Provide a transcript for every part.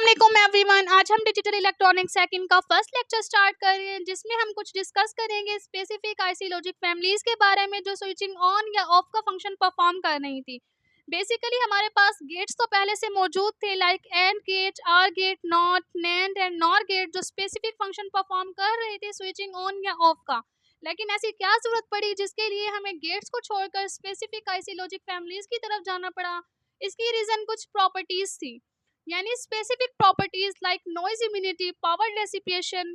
अस्सलाम एवरीवन। आज हम डिजिटल इलेक्ट्रॉनिक सेकंड का फर्स्ट लेक्चर स्टार्ट कर रहे हैं, जिसमें हम कुछ डिस्कस करेंगे स्पेसिफिक आईसी लॉजिक फैमिलीज के बारे में जो स्विचिंग ऑन या ऑफ का फंक्शन परफॉर्म कर रही थी। बेसिकली हमारे पास गेट्स तो पहले से मौजूद थे, like AND gate, OR gate, NOT, NAND AND NOR gate, जो स्पेसिफिक फंक्शन परफॉर्म कर रहे थे स्विचिंग ऑन या ऑफ का। लेकिन ऐसी क्या जरूरत पड़ी जिसके लिए हमें गेट्स को छोड़कर स्पेसिफिक आईसी लॉजिक फैमिलीज की तरफ जाना पड़ा? इसकी रीजन कुछ प्रॉपर्टीज थी, यानी specific properties like noise immunity, power dissipation,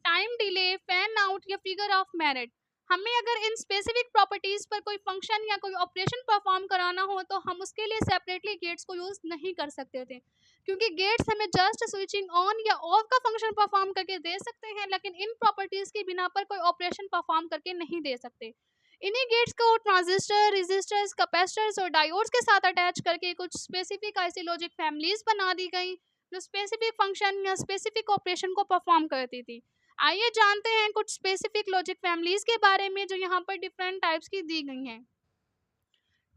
time delay, fan out या फिगर ऑफ मेरिट। हमें अगर इन स्पेसिफिक प्रॉपर्टीज पर कोई फंक्शन या कोई ऑपरेशन परफॉर्म कराना हो तो हम उसके लिए सेपरेटली गेट्स को यूज नहीं कर सकते थे, क्योंकि गेट्स हमें जस्ट स्विचिंग ऑन या ऑफ का फंक्शन परफॉर्म करके दे सकते हैं, लेकिन इन प्रॉपर्टीज के बिना पर कोई ऑपरेशन परफॉर्म करके नहीं दे सकते। इन्हीं गेट्स को ट्रांजिस्टर, रेजिस्टर्स, कैपेसिटर्स और डायोड्स के साथ अटैच करके कुछ स्पेसिफिक आईसी लॉजिक फैमिलीज बना दी गई, जो स्पेसिफिक फंक्शन या स्पेसिफिक ऑपरेशन को परफॉर्म करती थी। आइए जानते हैं कुछ स्पेसिफिक लॉजिक फैमिलीज के बारे में जो यहाँ पर डिफरेंट टाइप्स की दी गई हैं।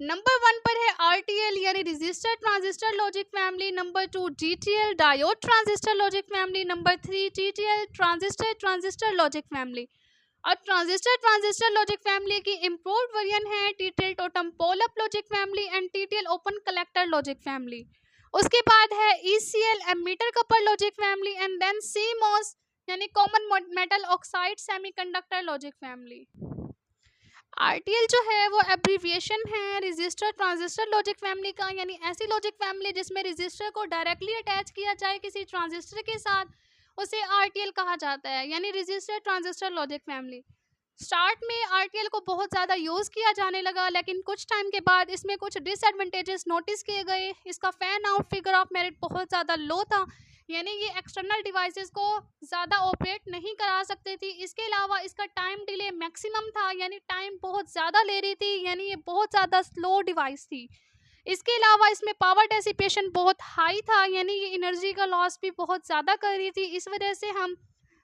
नंबर 1 पर है आरटीएल यानी register transistor logic family. Number 2 GTL diode transistor logic family. Number 3 TTL transistor transistor logic family. और ट्रांजिस्टर लॉजिक फैमिली की इम्प्रूव्ड वर्जन है TTL totem pole up logic family and TTL open collector logic family. उसके बाद है ECL emitter couple logic family and then CMOS यानी common metal oxide semiconductor logic family. RTL जो है वो abbreviation है रजिस्टर ट्रांजिस्टर लॉजिक फैमिली का, यानी ऐसी लॉजिक फैमिली जिसमें रजिस्टर को डायरेक्टली अटैच किया जाए किसी ट्रांजिस्टर के साथ, उसे आरटीएल कहा जाता है, यानी register transistor logic family. Start में आरटीएल को बहुत ज़्यादा यूज़ किया जाने लगा, लेकिन कुछ टाइम के बाद इसमें कुछ डिसएडवांटेजेस नोटिस किए गए। इसका fan out figure of merit बहुत ज़्यादा लो था, यानी ये एक्सटर्नल डिवाइसेस को ज़्यादा ऑपरेट नहीं करा सकते थी। इसके अलावा इसका टाइम डिले मैक्सिमम था, यानी टाइम बहुत ज़्यादा ले रही थी, यानी ये बहुत ज़्यादा स्लो डिवाइस थी। इसके अलावा इसमें पावर डेसिपेशन बहुत हाई था, यानी ये एनर्जी का लॉस भी बहुत ज़्यादा कर रही थी। इस वजह से हम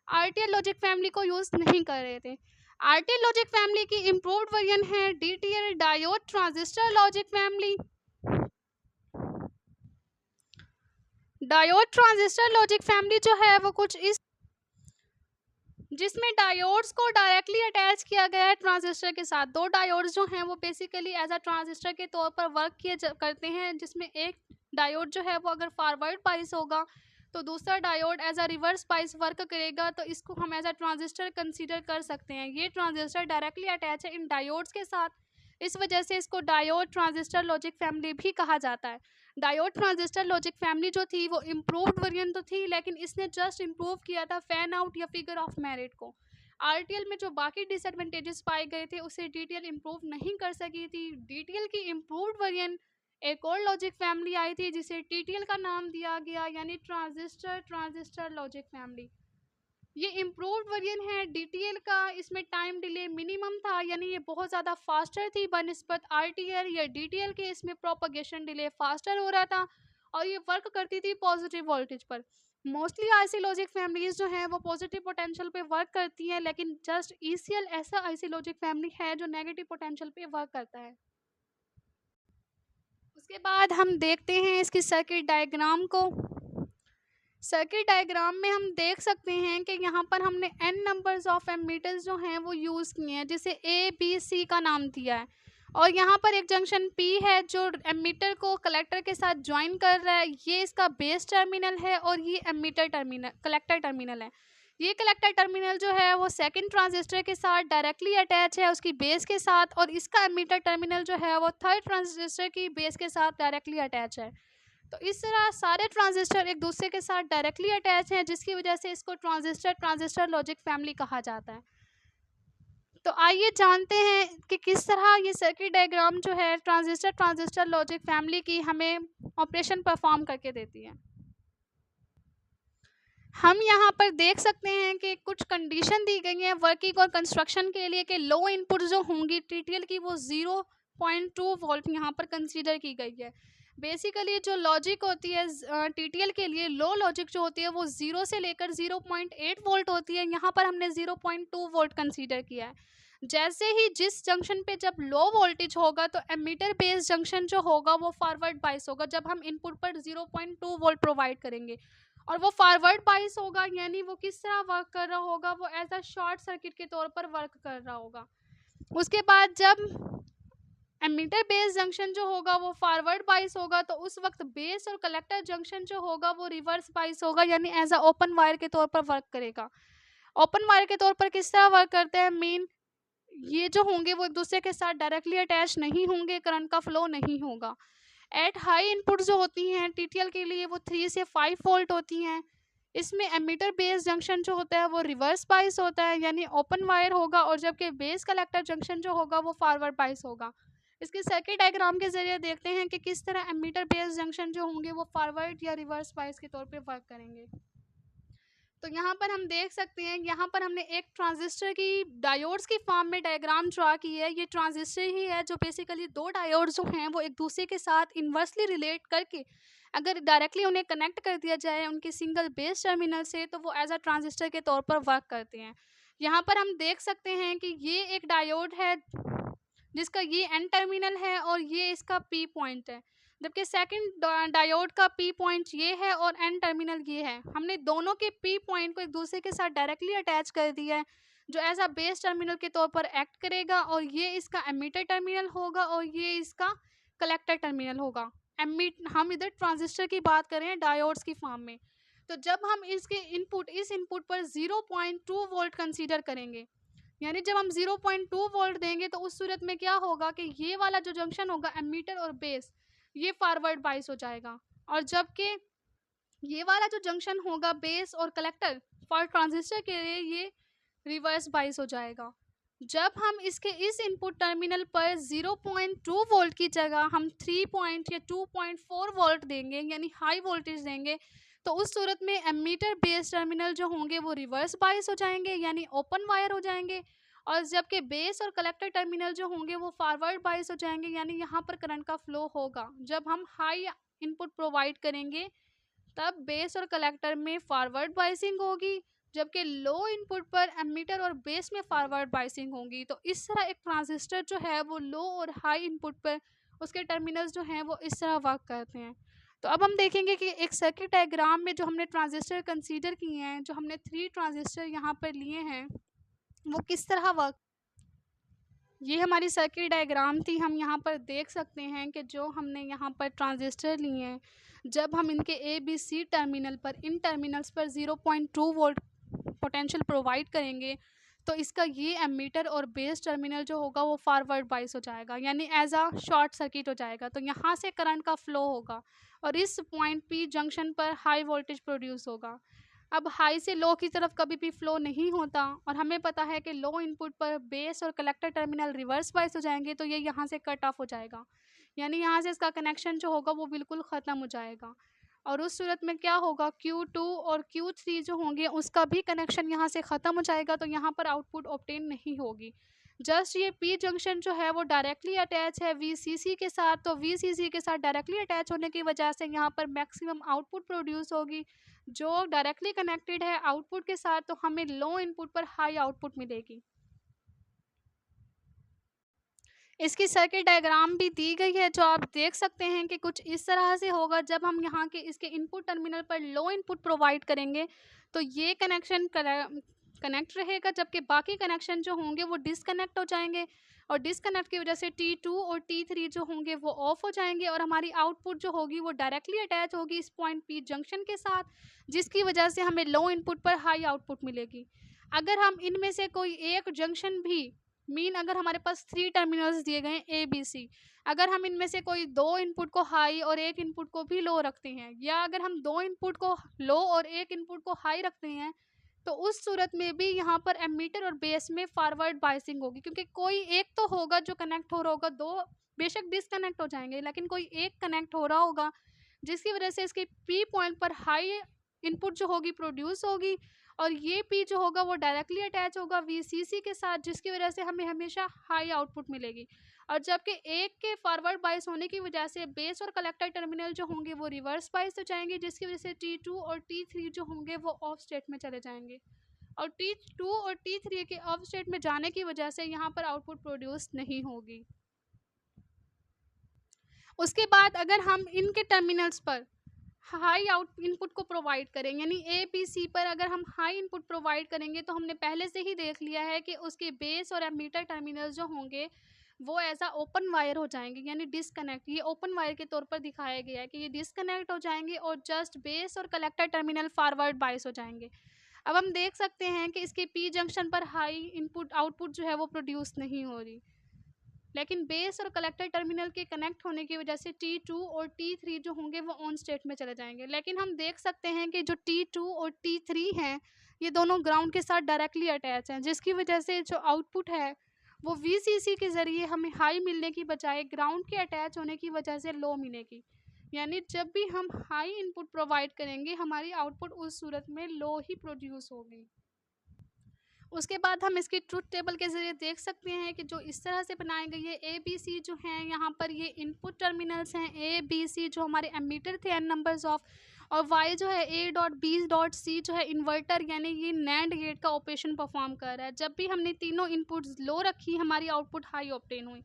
आरटीएल लॉजिक फैमिली को यूज़ नहीं कर रहे थे। आरटीएल लॉजिक फैमिली की इम्प्रूव्ड वर्जन है DTL diode transistor logic family. Diode transistor logic family जो है वो कुछ इस, जिसमें डायोड्स को डायरेक्टली अटैच किया गया है ट्रांजिस्टर के साथ। दो डायोड्स जो हैं वो बेसिकली एज अ ट्रांजिस्टर के तौर पर वर्क करते हैं, जिसमें एक डायोड जो है वो अगर फॉरवर्ड बाइस होगा तो दूसरा diode as a reverse bias work करेगा, तो इसको हम एज अ ट्रांजिस्टर कंसीडर कर सकते हैं। ये ट्रांजिस्टर डायरेक्टली अटैच है इन डायोड्स के साथ, इस वजह से इसको डायोड ट्रांजिस्टर लॉजिक फैमिली भी कहा जाता है। डायोड ट्रांजिस्टर लॉजिक फैमिली जो थी वो इम्प्रूव्ड वर्जन तो थी, लेकिन इसने जस्ट इम्प्रूव किया था फैन आउट या फिगर ऑफ मेरिट को। आरटीएल में जो बाकी डिसएडवांटेजेस पाए गए थे उसे डीटीएल इम्प्रूव नहीं कर सकी थी। डीटीएल की इम्प्रूव्ड वर्जन एक और लॉजिक फैमिली आई थी जिसे टीटीएल का नाम दिया गया, यानी ट्रांजिस्टर ट्रांजिस्टर लॉजिक फैमिली। ये इम्प्रूव्ड वर्जन है डीटीएल का। इसमें टाइम डिले मिनिमम था, यानी ये बहुत ज़्यादा फास्टर थी बनिस्बत आरटीएल या डीटीएल के। इसमें प्रोपगेशन डिले फास्टर हो रहा था और ये वर्क करती थी पॉजिटिव वोल्टेज पर। मोस्टली आईसी लॉजिक फैमिलीज जो हैं वो पॉजिटिव पोटेंशियल पे वर्क करती हैं, लेकिन जस्ट ईसीएल ऐसा आईसी लॉजिक फैमिली है जो नेगेटिव पोटेंशियल पे वर्क करता है। उसके बाद हम देखते हैं इसकी सर्किट डायग्राम को। सर्किट डायग्राम में हम देख सकते हैं कि यहाँ पर हमने n नंबर्स ऑफ एमीटर्स जो हैं वो यूज़ किए हैं, जिसे A B C का नाम दिया है। और यहाँ पर एक जंक्शन P है जो एमीटर को कलेक्टर के साथ ज्वाइन कर रहा है। ये इसका बेस टर्मिनल है और ये एमीटर टर्मिनल कलेक्टर टर्मिनल है। ये कलेक्टर टर्मिनल जो है वो सेकंड ट्रांजिस्टर के साथ डायरेक्टली अटैच है उसकी बेस के साथ, और इसका एमीटर टर्मिनल जो है वो थर्ड ट्रांजिस्टर की बेस के साथ डायरेक्टली अटैच है। तो इस तरह सारे ट्रांजिस्टर एक दूसरे के साथ डायरेक्टली अटैच हैं, जिसकी वजह से इसको ट्रांजिस्टर ट्रांजिस्टर लॉजिक फैमिली कहा जाता है। तो आइए जानते हैं कि किस तरह ये सर्किट डायग्राम जो है ट्रांजिस्टर ट्रांजिस्टर लॉजिक फैमिली की हमें ऑपरेशन परफॉर्म करके देती है। हम यहाँ पर देख सकते हैं कि कुछ कंडीशन दी गई है वर्किंग और कंस्ट्रक्शन के लिए कि लो इनपुट जो होंगी टीटीएल की वो 0.2 वोल्ट यहाँ पर कंसीडर की गई है। बेसिकली जो लॉजिक होती है टीटीएल के लिए, लो लॉजिक जो होती है वो 0 से लेकर 0.8 वोल्ट होती है। यहाँ पर हमने 0.2 वोल्ट कंसीडर किया है। जैसे ही जिस जंक्शन पे जब लो वोल्टेज होगा तो एमीटर बेस जंक्शन जो होगा वो फॉरवर्ड बाइस होगा, जब हम इनपुट पर 0.2 वोल्ट प्रोवाइड करेंगे। और वो फॉरवर्ड बाइस होगा, यानी वो किस तरह वर्क कर रहा होगा, वो एज अ शॉर्ट सर्किट के तौर पर वर्क कर रहा होगा। उसके बाद जब एमीटर बेस जंक्शन जो होगा वो फॉरवर्ड बाइस होगा, तो उस वक्त बेस और कलेक्टर जंक्शन जो होगा वो रिवर्स बाइस होगा, यानी एज अ ओपन वायर के तौर पर वर्क करेगा। ओपन वायर के तौर पर किस तरह वर्क करते हैं, मेन ये जो होंगे वो एक दूसरे के साथ डायरेक्टली अटैच नहीं होंगे, करंट का फ्लो नहीं होगा। एट हाई इनपुट जो होती हैं टीटीएल के लिए वो 3 से 5 वोल्ट होती हैं। इसमें एमीटर बेस जंक्शन जो होता है वो रिवर्स बाइस होता है, यानी ओपन वायर होगा, और जबकि बेस कलेक्टर जंक्शन जो होगा वो फॉरवर्ड बाइस होगा। इसके सर्किट डायग्राम के जरिए देखते हैं कि किस तरह एमीटर बेस जंक्शन जो होंगे वो फॉरवर्ड या रिवर्स बाइस के तौर पे वर्क करेंगे। तो यहाँ पर हम देख सकते हैं, यहाँ पर हमने एक ट्रांजिस्टर की डायोड्स की फॉर्म में डायग्राम ड्रा की है। ये ट्रांजिस्टर ही है जो बेसिकली दो डायोड्स जो हैं वो एक दूसरे के साथ इन्वर्सली रिलेट करके अगर डायरेक्टली उन्हें कनेक्ट कर दिया जाए उनके सिंगल बेस टर्मिनल से, तो वो एज अ ट्रांजिस्टर के तौर पर वर्क करते हैं। यहाँ पर हम देख सकते हैं कि ये एक डायोड है जिसका ये एन टर्मिनल है और ये इसका पी पॉइंट है, जबकि सेकंड डायोड का पी पॉइंट ये है और एन टर्मिनल ये है। हमने दोनों के पी पॉइंट को एक दूसरे के साथ डायरेक्टली अटैच कर दिया है, जो एज अ बेस टर्मिनल के तौर पर एक्ट करेगा, और ये इसका एमीटर टर्मिनल होगा और ये इसका कलेक्टर टर्मिनल होगा। हम इधर ट्रांजिस्टर की बात करें डायोड्स की फॉर्म में। तो जब हम इसके इस इनपुट पर 0.2 वोल्ट कंसीडर करेंगे, यानी जब हम 0.2 वोल्ट देंगे, तो उस सूरत में क्या होगा कि ये वाला जो जंक्शन होगा एमीटर और बेस, ये फॉरवर्ड बाइस हो जाएगा, और जबकि ये वाला जो जंक्शन होगा बेस और कलेक्टर फॉर ट्रांजिस्टर के लिए, ये रिवर्स बाइस हो जाएगा। जब हम इसके इस इनपुट टर्मिनल पर 0.2 वोल्ट की जगह हम 3 पॉइंट या 2.4 वोल्ट देंगे, यानी हाई वोल्टेज देंगे, तो उस सूरत में एमीटर बेस टर्मिनल जो होंगे वो रिवर्स बाइस हो जाएंगे, यानी ओपन वायर हो जाएंगे, और जबकि बेस और कलेक्टर टर्मिनल जो होंगे वो फॉरवर्ड बाइस हो जाएंगे, यानी यहाँ पर करंट का फ्लो होगा। जब हम हाई इनपुट प्रोवाइड करेंगे तब बेस और कलेक्टर में फॉरवर्ड बाइसिंग होगी, जबकि लो इनपुट पर एमीटर और बेस में फॉरवर्ड बाइसिंग होगी। तो इस तरह एक ट्रांजिस्टर जो है वो लो और हाई इनपुट पर उसके टर्मिनल्स जो हैं वो इस तरह वर्क करते हैं। तो अब हम देखेंगे कि एक सर्किट डायग्राम में जो हमने ट्रांजिस्टर कंसीडर किए हैं, जो हमने 3 ट्रांजिस्टर यहाँ पर लिए हैं, वो किस तरह वर्क। ये हमारी सर्किट डायग्राम थी। हम यहाँ पर देख सकते हैं कि जो हमने यहाँ पर ट्रांजिस्टर लिए हैं, जब हम इनके ए बी सी टर्मिनल पर, इन टर्मिनल्स पर 0.2 वोल्ट पोटेंशियल प्रोवाइड करेंगे, तो इसका ये एमीटर और बेस टर्मिनल जो होगा वो फॉरवर्ड बाइस हो जाएगा, यानी एज अ शॉर्ट सर्किट हो जाएगा। तो यहाँ से करंट का फ्लो होगा और इस पॉइंट पी जंक्शन पर हाई वोल्टेज प्रोड्यूस होगा। अब हाई से लो की तरफ कभी भी फ्लो नहीं होता, और हमें पता है कि लो इनपुट पर बेस और कलेक्टर टर्मिनल रिवर्स बाइस हो जाएंगे, तो ये यहाँ से कट ऑफ हो जाएगा, यानी यहाँ से इसका कनेक्शन जो होगा वो बिल्कुल ख़त्म हो जाएगा। और उस सूरत में क्या होगा, Q2 और Q3 जो होंगे उसका भी कनेक्शन यहाँ से ख़त्म हो जाएगा, तो यहाँ पर आउटपुट ऑब्टेन नहीं होगी। जस्ट ये पी जंक्शन जो है वो डायरेक्टली अटैच है VCC के साथ, तो VCC के साथ डायरेक्टली अटैच होने की वजह से यहाँ पर मैक्सिमम आउटपुट प्रोड्यूस होगी, जो डायरेक्टली कनेक्टेड है आउटपुट के साथ, तो हमें लो इनपुट पर हाई आउटपुट मिलेगी। इसकी सर्किट डायग्राम भी दी गई है, जो आप देख सकते हैं कि कुछ इस तरह से होगा। जब हम यहाँ के इसके इनपुट टर्मिनल पर लो इनपुट प्रोवाइड करेंगे, तो ये कनेक्शन कनेक्ट रहेगा, जबकि बाकी कनेक्शन जो होंगे वो डिसकनेक्ट हो जाएंगे, और डिसकनेक्ट की वजह से T2 और T3 जो होंगे वो ऑफ हो जाएंगे, और हमारी आउटपुट जो होगी वो डायरेक्टली अटैच होगी इस पॉइंट पी जंक्शन के साथ, जिसकी वजह से हमें लो इनपुट पर हाई आउटपुट मिलेगी। अगर हम इनमें से कोई एक जंक्शन भी, अगर हमारे पास 3 टर्मिनल्स दिए गए हैं ए बी सी, अगर हम इनमें से कोई 2 इनपुट को हाई और एक इनपुट को भी लो रखते हैं, या अगर हम 2 इनपुट को लो और एक इनपुट को हाई रखते हैं, तो उस सूरत में भी यहाँ पर एमीटर और बेस में फॉरवर्ड बाइसिंग होगी, क्योंकि कोई एक तो होगा जो कनेक्ट हो रहा होगा, 2 बेशक डिसकनेक्ट हो जाएंगे लेकिन कोई एक कनेक्ट हो रहा होगा, जिसकी वजह से इसके पी पॉइंट पर हाई इनपुट जो होगी प्रोड्यूस होगी, और ये पी जो होगा वो डायरेक्टली अटैच होगा VCC के साथ, जिसकी वजह से हमें हमेशा हाई आउटपुट मिलेगी। और जबकि एक के फॉरवर्ड बाइस होने की वजह से बेस और कलेक्टर टर्मिनल जो होंगे वो रिवर्स बाइस हो जाएंगे, जिसकी वजह से T2 और T3 जो होंगे वो ऑफ स्टेट में चले जाएंगे। और T2 और T3 के ऑफ स्टेट में जाने की वजह से यहाँ पर आउटपुट प्रोड्यूस नहीं होगी। उसके बाद अगर हम इनके टर्मिनल्स पर हाई आउट इनपुट को प्रोवाइड करेंगे, यानी ए बी सी पर अगर हम हाई इनपुट प्रोवाइड करेंगे, तो हमने पहले से ही देख लिया है कि उसके बेस और एमीटर टर्मिनल्स जो होंगे वो ऐसा ओपन वायर हो जाएंगे, यानी डिसकनेक्ट। ये ओपन वायर के तौर पर दिखाया गया है कि ये डिसकनेक्ट हो जाएंगे और जस्ट बेस और कलेक्टर टर्मिनल फॉरवर्ड बायस हो जाएंगे। अब हम देख सकते हैं कि इसके पी जंक्शन पर हाई इनपुट आउटपुट जो है वो प्रोड्यूस नहीं हो रही, लेकिन बेस और कलेक्टर टर्मिनल के कनेक्ट होने की वजह से T2 और T3 जो होंगे वो ऑन स्टेट में चले जाएंगे। लेकिन हम देख सकते हैं कि जो T2 और T3 हैं ये दोनों ग्राउंड के साथ डायरेक्टली अटैच हैं, जिसकी वजह से जो आउटपुट है वो VCC के ज़रिए हमें हाई मिलने की बजाय ग्राउंड के अटैच होने की वजह से लो मिलेगी। यानी जब भी हम हाई इनपुट प्रोवाइड करेंगे हमारी आउटपुट उस सूरत में लो ही प्रोड्यूस होगी। उसके बाद हम इसकी ट्रुथ टेबल के ज़रिए देख सकते हैं कि जो इस तरह से बनाई गई है, ए बी सी जो हैं यहाँ पर ये इनपुट टर्मिनल्स हैं, ए बी सी जो हमारे एमीटर थे एन नंबर्स ऑफ, और वाई जो है A dot B dot C जो है इन्वर्टर, यानी ये नैंड गेट का ऑपरेशन परफॉर्म कर रहा है। जब भी हमने तीनों इनपुट्स लो रखी हमारी आउटपुट हाई ऑब्टेन हुई,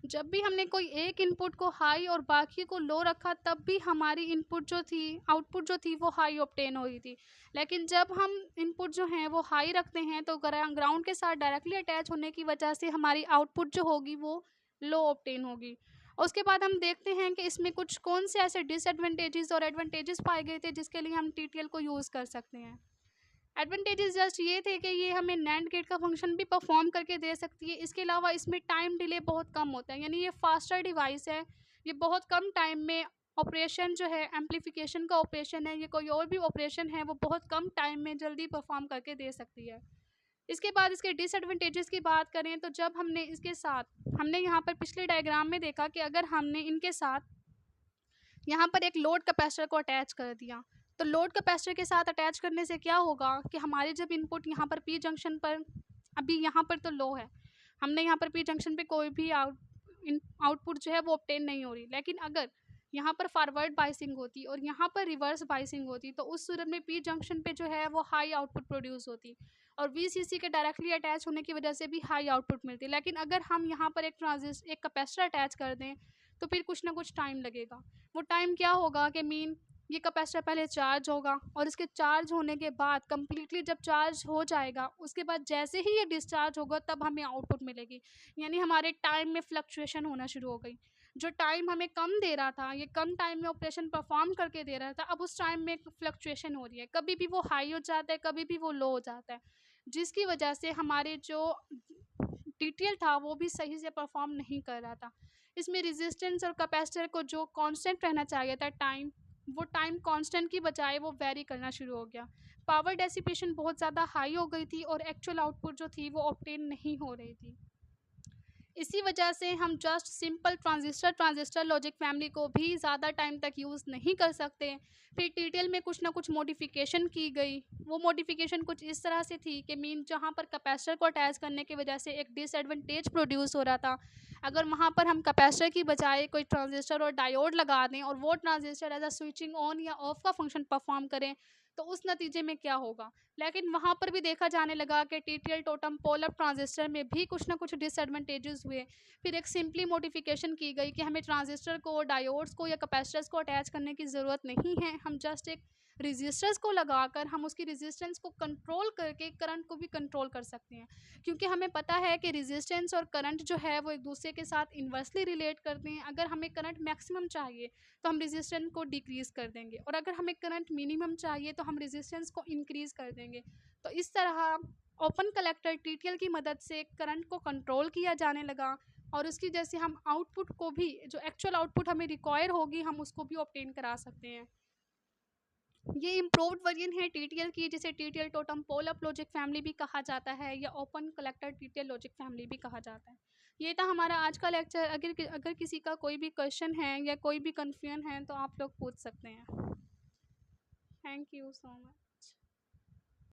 जब भी हमने कोई एक इनपुट को हाई और बाकी को लो रखा तब भी हमारी इनपुट जो थी आउटपुट जो थी वो हाई ऑब्टेन हो रही थी। लेकिन जब हम इनपुट जो हैं वो हाई रखते हैं तो ग्राउंड के साथ डायरेक्टली अटैच होने की वजह से हमारी आउटपुट जो होगी वो लो ऑब्टेन होगी। उसके बाद हम देखते हैं कि इसमें कुछ कौन से ऐसे डिसएडवांटेजेस और एडवांटेजेस पाए गए थे जिसके लिए हम TTL को यूज़ कर सकते हैं। एडवांटेजेस जस्ट ये थे कि ये हमें नैंड गेट का फंक्शन भी परफॉर्म करके दे सकती है। इसके अलावा इसमें टाइम डिले बहुत कम होता है, यानी ये फास्टर डिवाइस है, ये बहुत कम टाइम में ऑपरेशन जो है एम्पलीफिकेशन का ऑपरेशन है, ये कोई और भी ऑपरेशन है वो बहुत कम टाइम में जल्दी परफॉर्म करके दे सकती है। इसके बाद इसके डिसएडवांटेजेस की बात करें तो जब हमने इसके साथ हमने यहाँ पर पिछले डायग्राम में देखा कि अगर हमने इनके साथ यहाँ पर एक लोड कैपेसिटर को अटैच कर दिया, तो लोड कैपेसिटर के साथ अटैच करने से क्या होगा कि हमारे जब इनपुट यहाँ पर पी जंक्शन पर, अभी यहाँ पर तो लो है, हमने यहाँ पर पी जंक्शन पे कोई भी आउटपुट जो है वो ऑब्टेन नहीं हो रही, लेकिन अगर यहाँ पर फॉरवर्ड बाइसिंग होती और यहाँ पर रिवर्स बाइसिंग होती तो उस सूरत में पी जंक्शन पे जो है वो हाई आउटपुट प्रोड्यूस होती और VCC के डायरेक्टली अटैच होने की वजह से भी हाई आउटपुट मिलती। लेकिन अगर हम यहाँ पर एक कैपेसिटर अटैच कर दें तो फिर कुछ ना कुछ टाइम लगेगा। वो टाइम क्या होगा कि मीन ये कैपेसिटर पहले चार्ज होगा और इसके चार्ज होने के बाद कम्प्लीटली जब चार्ज हो जाएगा उसके बाद जैसे ही ये डिस्चार्ज होगा तब हमें आउटपुट मिलेगी, यानी हमारे टाइम में फ्लक्चुएशन होना शुरू हो गई। जो टाइम हमें कम दे रहा था, ये कम टाइम में ऑपरेशन परफॉर्म करके दे रहा था, अब उस टाइम में फ्लक्चुएशन हो रही है, कभी भी वो हाई हो जाता है कभी भी वो लो हो जाता है, जिसकी वजह से हमारे जो TTL था वो भी सही से परफॉर्म नहीं कर रहा था। इसमें रेजिस्टेंस और कैपेसिटर को जो कांस्टेंट रहना चाहिए था टाइम, वो टाइम कांस्टेंट की बजाय वो वेरी करना शुरू हो गया। पावर डेसिपेशन बहुत ज़्यादा हाई हो गई थी और एक्चुअल आउटपुट जो थी वो ऑब्टेन नहीं हो रही थी। इसी वजह से हम just simple transistor logic family को भी ज़्यादा टाइम तक यूज़ नहीं कर सकते। फिर TTL में कुछ ना कुछ मॉडिफिकेशन की गई, वो मॉडिफिकेशन कुछ इस तरह से थी कि मीन जहाँ पर कैपेसिटर को अटैच करने की वजह से एक डिसएडवांटेज प्रोड्यूस हो रहा था, अगर वहाँ पर हम कैपेसिटर की बजाय कोई ट्रांजिस्टर और डायोड लगा दें और वो transistor as a switching on या ऑफ का फंक्शन परफॉर्म करें तो उस नतीजे में क्या होगा। लेकिन वहाँ पर भी देखा जाने लगा कि TTL totem pole up transistor में भी कुछ ना कुछ डिसएडवांटेजेस हुए। फिर एक सिंपली मॉडिफिकेशन की गई कि हमें ट्रांजिस्टर को, डायोड्स को या कैपेसिटर्स को अटैच करने की ज़रूरत नहीं है, हम जस्ट एक रेजिस्टर्स को लगाकर हम उसकी रेजिस्टेंस को कंट्रोल करके करंट को भी कंट्रोल कर सकते हैं, क्योंकि हमें पता है कि रेजिस्टेंस और करंट जो है वो एक दूसरे के साथ इन्वर्सली रिलेट करते हैं। अगर हमें करंट मैक्सिमम चाहिए तो हम रेजिस्टेंस को डिक्रीज़ कर देंगे और अगर हमें करंट मिनिमम चाहिए तो हम रेजिस्टेंस को इंक्रीज़ कर देंगे। तो इस तरह ओपन कलेक्टर TTL की मदद से करंट को कंट्रोल किया जाने लगा और उसकी जैसे हम आउटपुट को भी, जो एक्चुअल आउटपुट हमें रिक्वायर होगी, हम उसको भी ऑब्टेन करा सकते हैं। ये इम्प्रूव्ड वर्जन है TTL की, जिसे TTL totem pole up logic family भी कहा जाता है या open collector TTL logic family भी कहा जाता है। ये था हमारा आज का लेक्चर। अगर किसी का कोई भी क्वेश्चन है या कोई भी कन्फ्यूजन है तो आप लोग पूछ सकते हैं। Thank you so much.